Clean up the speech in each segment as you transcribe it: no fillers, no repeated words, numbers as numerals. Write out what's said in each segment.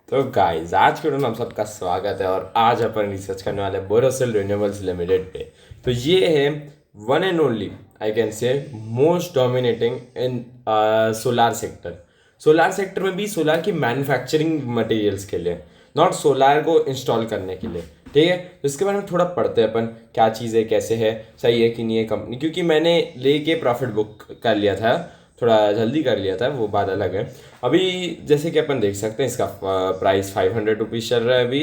तो गाइस आज के वीडियो में आप सबका स्वागत है और आज अपन रिसर्च करने वाले हैं बोरोसिल रिन्यूएबल्स लिमिटेड पे। तो ये है one and only I can say most dominating in solar sector. Solar sector में भी सोलार की मैन्युफैक्चरिंग मटेरियल्स के लिए, नॉट सोलार को इंस्टॉल करने के लिए। ठीक है, तो इसके बारे में थोड़ा पढ़ते हैं अपन, क्या चीज़ है, कैसे है, सही है कि नहीं है कंपनी। क्योंकि मैंने लेके प्रॉफिट बुक कर लिया था, थोड़ा जल्दी कर लिया था, वो बात अलग है। अभी जैसे कि अपन देख सकते हैं इसका प्राइस 500 रुपीज़ चल रहा है अभी।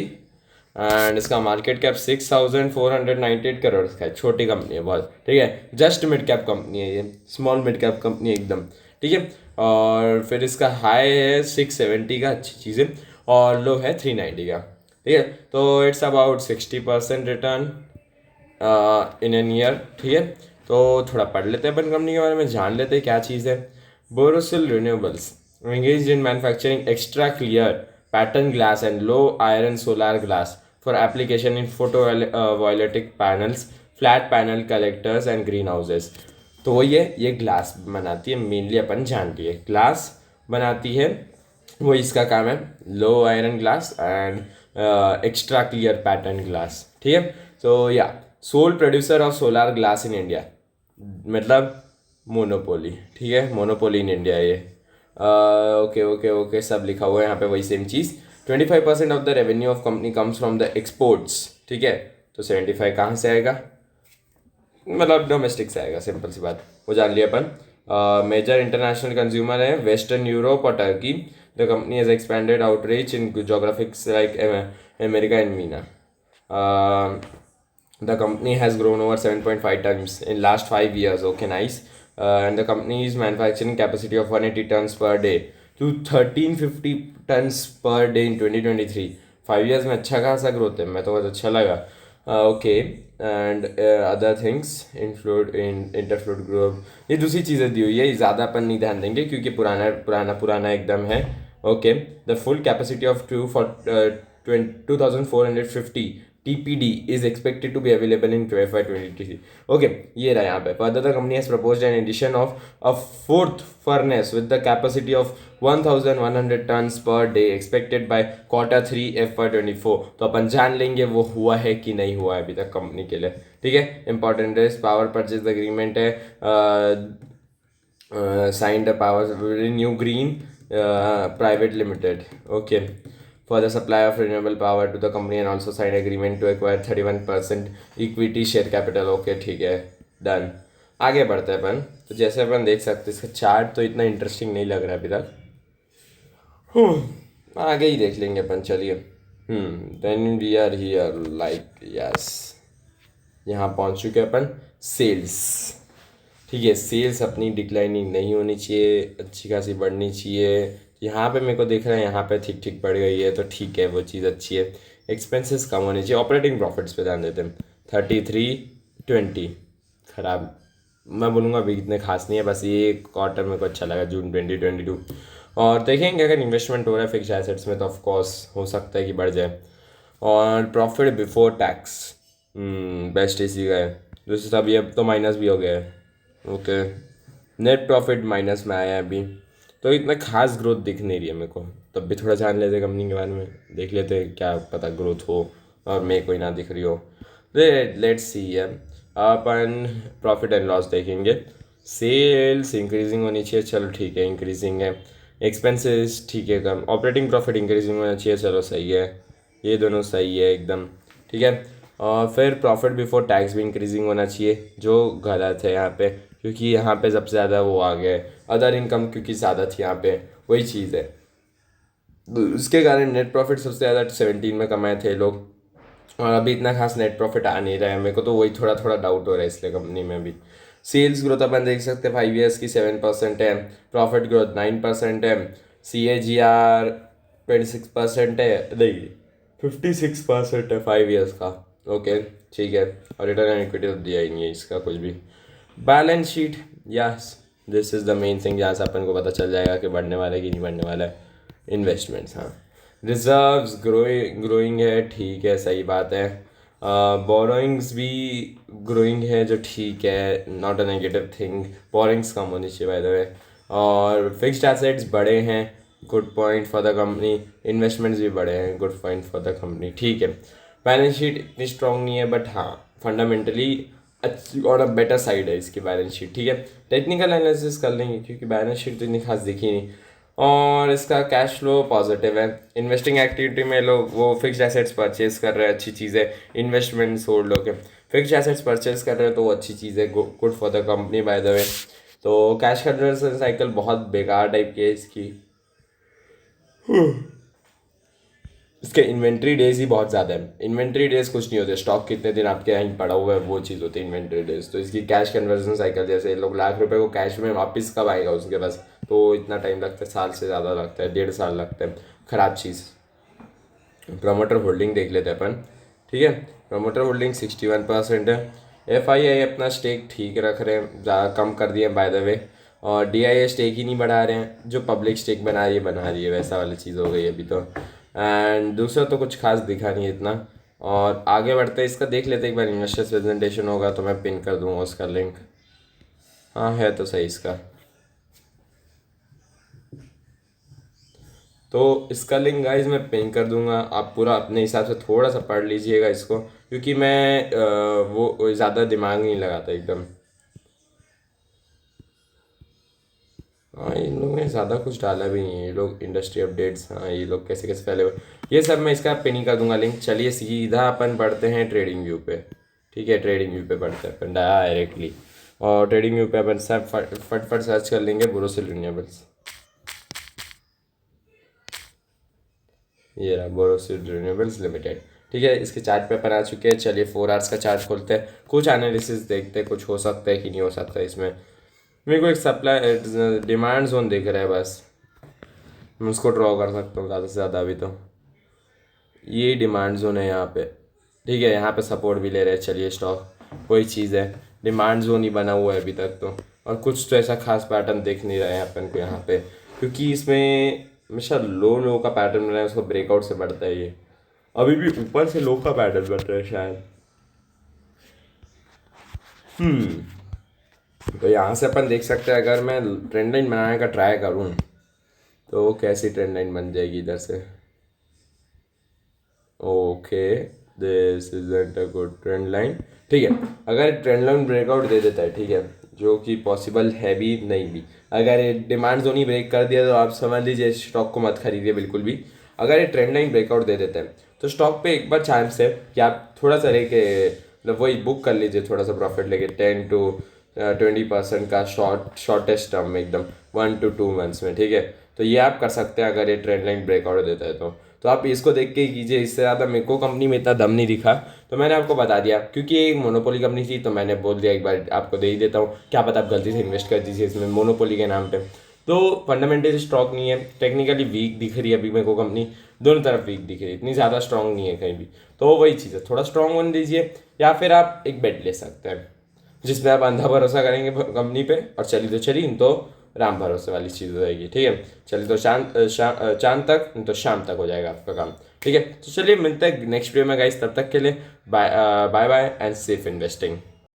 एंड इसका मार्केट कैप 6498 करोड़ का है। छोटी कंपनी है बहुत, ठीक है, जस्ट मिड कैप कंपनी है ये, स्मॉल मिड कैप कंपनी है एकदम। ठीक है, और फिर इसका हाई है 670 का, अच्छी चीज़ है, और लो है 390 का। ठीक है, तो it's about 60% return in an year. ठीक है, तो थोड़ा पढ़ लेते हैं अपन कंपनी के बारे में, जान लेते हैं क्या चीज़ है। Borosil renewables engaged in manufacturing extra clear pattern glass and low iron solar glass for application in photovoltaic panels, flat panel collectors and greenhouses। तो वो ये ग्लास बनाती है मेनली, अपन जानती है ग्लास बनाती है, वो इसका काम है। Low iron glass and extra clear pattern glass. ठीक है, तो या sole producer of solar glass in India, मतलब मोनोपोली। ठीक है, मोनोपोली इन इंडिया ये। ओके ओके ओके, सब लिखा हुआ है यहाँ पे, वही सेम चीज़। 25% of the revenue of company comes from the exports. ठीक है, तो 75 कहाँ से आएगा, मतलब डोमेस्टिक से आएगा, सिंपल सी बात, वो जान लिया अपन। मेजर इंटरनेशनल कंज्यूमर है वेस्टर्न यूरोप और Turkey. The company has expanded outreach in geographics like America and MENA. The company has grown over 7.5 tons in last 5 years. Okay, nice. And the company's manufacturing capacity of 180 tons per day to 1350 tons per day in 2023. 5 years में अच्छा खासा growth है, मैं तो बहुत अच्छा लगा। Okay, and other things include in Interfloat group, ये दूसरी चीज़ें दी हुई है, ये ज़्यादा अपन नहीं ध्यान देंगे क्योंकि पुराना पुराना पुराना एकदम है। Okay, the full capacity of 2450 TPD is expected to be available in FY23। Okay, ये रहा यहाँ पे। Further, the company has proposed an addition of a fourth furnace with the capacity of 1100 tons per day expected by Q3 FY24। तो अपन जान लेंगे वो हुआ है कि नहीं हुआ है अभी तक कंपनी के लिए। ठीक है, इंपॉर्टेंट है, पावर परचेज एग्रीमेंट है, signed a power Renew Green Private Limited, okay, for the supply of renewable power to the company, and also signed agreement to acquire 31% equity share capital। okay, ठीक है, done. आगे बढ़ते हैं अपन। तो जैसे अपन देख सकते हैं, इसका चार्ट तो इतना इंटरेस्टिंग नहीं लग रहा है अभी तक, आगे ही देख लेंगे अपन, चलिए। Then we are here like yes, यहाँ पहुँच चुके हैं अपन। सेल्स, ठीक है, सेल्स अपनी डिक्लाइनिंग नहीं होनी चाहिए, अच्छी खासी बढ़नी चाहिए। यहाँ पे मेरे को दिख रहा है यहाँ पे ठीक ठीक बढ़ गई है, तो ठीक है, वो चीज़ अच्छी है। एक्सपेंसेस कम होनी चाहिए। ऑपरेटिंग प्रॉफिट्स पे ध्यान देते हैं, 3320, खराब मैं बोलूँगा अभी इतने खास नहीं है, बस ये क्वार्टर मेरे को अच्छा लगा, जून 2022। और देखेंगे अगर इन्वेस्टमेंट हो रहा है फिक्स एसेट्स में तो ऑफकोर्स हो सकता है कि बढ़ जाए। और प्रॉफिट बिफोर टैक्स बेस्ट इसी का है, दूसरी सब ये तो माइनस भी हो गया है। ओके, नेट प्रॉफिट माइनस में आया है अभी, तो इतना खास ग्रोथ दिख नहीं रही है मेरे को। तब भी थोड़ा जान लेते कंपनी के बारे में, देख लेते क्या पता ग्रोथ हो और मेरे को ही ना दिख रही हो। लेट्स सी है, अपन प्रॉफिट एंड लॉस देखेंगे। सेल्स इंक्रीजिंग होनी चाहिए, चलो ठीक है, इंक्रीजिंग है। एक्सपेंसेस ठीक है कम, ऑपरेटिंग प्रॉफिट इंक्रीजिंग होना चाहिए, चलो सही है, ये दोनों सही है एकदम। ठीक है, और फिर प्रॉफिट बिफोर टैक्स भी इंक्रीजिंग होना चाहिए, जो गलत है यहाँ पे, क्योंकि यहाँ पे सबसे ज़्यादा वो आ गया है अदर इनकम, क्योंकि ज़्यादा थी यहाँ पे, वही चीज़ है। उसके कारण नेट प्रॉफिट सबसे ज़्यादा 17 में कमाए थे लोग, और अभी इतना खास नेट प्रॉफिट आ नहीं रहा है मेरे को, तो वही थोड़ा थोड़ा डाउट हो रहा है इसलिए कंपनी में भी। सेल्स ग्रोथ अपन देख सकते हैं 5 ईयर्स की 7% है, प्रॉफिट ग्रोथ 9% है, CAGR 26% है, नहीं 56% है 5 ईयर्स का। ओके, ठीक है, और रिटर्न ऑन इक्विटी तो दिया ही नहीं है इसका कुछ भी। Balance sheet, yes, this is the main thing जहाँ से अपन को पता चल जाएगा कि बढ़ने वाला है कि नहीं बढ़ने वाला है। इन्वेस्टमेंट्स, हाँ, रिजर्व्स ग्रोइंग है, ठीक है, सही बात है। बोरोइंग्स भी ग्रोइंग है, जो ठीक है, not a negative thing. Borrowings कम होनी चाहिए बाय द वे। और फिक्स्ड एसेट्स बड़े हैं, good point for the company, investments भी बड़े हैं, good point for the company, ठीक है। बैलेंस शीट इतनी स्ट्रॉन्ग नहीं है, बट हाँ फंडामेंटली अच्छी और अ बेटर साइड है इसकी बैलेंस शीट, ठीक है। टेक्निकल एनालिसिस कर लेंगे क्योंकि बैलेंस शीट तो इतनी खास दिखी नहीं। और इसका कैश फ्लो पॉजिटिव है। इन्वेस्टिंग एक्टिविटी में लोग वो फिक्स्ड एसेट्स परचेज कर रहे हैं, अच्छी चीज़ है। इन्वेस्टमेंट्स होल्ड होके फिक्स्ड एसेट्स परचेज कर रहे हैं तो वो अच्छी चीज़ है, good for the company by the way. तो कैश कन्वर्जन साइकिल बहुत बेकार टाइप की है इसकी। इसके इन्वेंट्री डेज ही बहुत ज़्यादा है। इन्वेंट्री डेज कुछ नहीं होते, स्टॉक कितने दिन आपके यहाँ पड़ा हुआ है वो चीज़ होती है इन्वेंट्री डेज। तो इसकी कैश कन्वर्जन साइकिल, जैसे लोग ₹1,00,000 को कैश में वापस कब आएगा उसके पास, तो इतना टाइम लगता है, साल से ज़्यादा लगता है, 1.5 साल लगता है। ख़राब चीज़। प्रमोटर होल्डिंग देख लेते हैं अपन, ठीक है। प्रमोटर होल्डिंग 61% है। FII अपना स्टेक ठीक रख रहे हैं, ज़्यादा कम कर दिए बाय द वे। और DIA स्टेक ही नहीं बढ़ा रहे हैं, जो पब्लिक स्टेक बना रही है वैसा वाली चीज़ हो गई अभी तो। एंड दूसरा तो कुछ खास दिखा नहीं है इतना। और आगे बढ़ते हैं, इसका देख लेते हैं एक बार। इन्वेस्टर्स प्रेजेंटेशन होगा तो मैं पिन कर दूंगा उसका लिंक। हाँ है तो सही इसका। तो इसका लिंक गाइज मैं पिन कर दूंगा, आप पूरा अपने हिसाब से थोड़ा सा पढ़ लीजिएगा इसको, क्योंकि मैं वो ज़्यादा दिमाग नहीं लगाता एकदम। हाँ इन लोगों ने ज़्यादा कुछ डाला भी नहीं है, ये लोग इंडस्ट्री अपडेट्स, हाँ ये लोग कैसे कैसे पहले, ये सब मैं इसका पिन ही कर दूंगा लिंक। चलिए सीधा अपन पढ़ते हैं ट्रेडिंग व्यू पे, ठीक है। ट्रेडिंग व्यू पे पढ़ते हैं अपन डायरेक्टली। और ट्रेडिंग व्यू पे अपन सब फट फट फट सर्च कर लेंगे बोरोसिल रिन्यूएबल्स। ये रहा बोरोसिल रिन्यूएबल्स लिमिटेड, ठीक है। इसके चार्ट पे अपन आ चुके हैं। चलिए 4 आवर्स का चार्ट खोलते हैं, कुछ एनालिसिस देखते हैं, कुछ हो सकता है कि नहीं हो सकता है इसमें। मेरे को एक सप्लाई डिमांड जोन दिख रहा है बस, मैं उसको ड्रॉ कर सकता हूँ ज़्यादा से ज़्यादा अभी तो। ये डिमांड जोन है यहाँ पे, ठीक है। यहाँ पे सपोर्ट भी ले रहे हैं। चलिए स्टॉक वही चीज़ है, डिमांड जोन ही बना हुआ है अभी तक तो। और कुछ तो ऐसा खास पैटर्न देख नहीं रहे हैं अपन को यहाँ पे, क्योंकि इसमें हमेशा लो लो का पैटर्न बन रहा है, उसको ब्रेकआउट से बढ़ता है ये। अभी भी ऊपर से लो का पैटर्न बन रहा है शायद। तो यहाँ से अपन देख सकते हैं, अगर मैं ट्रेंड लाइन बनाने का ट्राई करूँ तो कैसी ट्रेंड लाइन बन जाएगी इधर से। Okay this isn't a good trend line, ठीक है। अगर ट्रेंड लाइन ब्रेकआउट दे देता है, ठीक है, जो कि पॉसिबल है भी नहीं भी, अगर ये डिमांड जोन ही ब्रेक कर दिया तो आप समझ लीजिए स्टॉक को मत खरीदिए बिल्कुल भी। अगर ये ट्रेंड लाइन ब्रेकआउट दे देता है तो स्टॉक पे एक बार चांस है कि आप थोड़ा सा लेके, मतलब वही बुक कर लीजिए, थोड़ा सा प्रॉफिट लेके 10 to 20% का शॉर्टेस्ट टर्म में एकदम 1 to 2 मंथ्स में, ठीक है। तो ये आप कर सकते हैं अगर ये ट्रेंड लाइन ब्रेकआउट देता है तो आप इसको देख के ही कीजिए। इससे ज़्यादा मेरे को कंपनी में इतना दम नहीं दिखा, तो मैंने आपको बता दिया, क्योंकि ये एक मोनोपोली कंपनी थी तो मैंने बोल दिया एक बार आपको दे ही देता हूँ, क्या पता आप गलती से इन्वेस्ट कर दीजिए इसमें मोनोपोली के नाम पे। तो फंडामेंटली स्ट्रॉन्ग नहीं है, टेक्निकली वीक दिख रही है अभी मेरे को कंपनी, दोनों तरफ वीक दिख रही है, इतनी ज़्यादा स्ट्रॉन्ग नहीं है कहीं भी। तो वही चीज़ है, थोड़ा स्ट्रॉन्ग बन दीजिए, या फिर आप एक बेट ले सकते हैं जिसमें आप अंधा भरोसा करेंगे कंपनी पे, और चली तो चली, तो राम भरोसे वाली चीज़ हो जाएगी, ठीक है। चलिए तो चांद तक, तो शाम तक हो जाएगा आपका काम, ठीक है। तो चलिए मिलते हैं नेक्स्ट वीडियो में गाइस, तब तक के लिए bye bye bye and safe investing.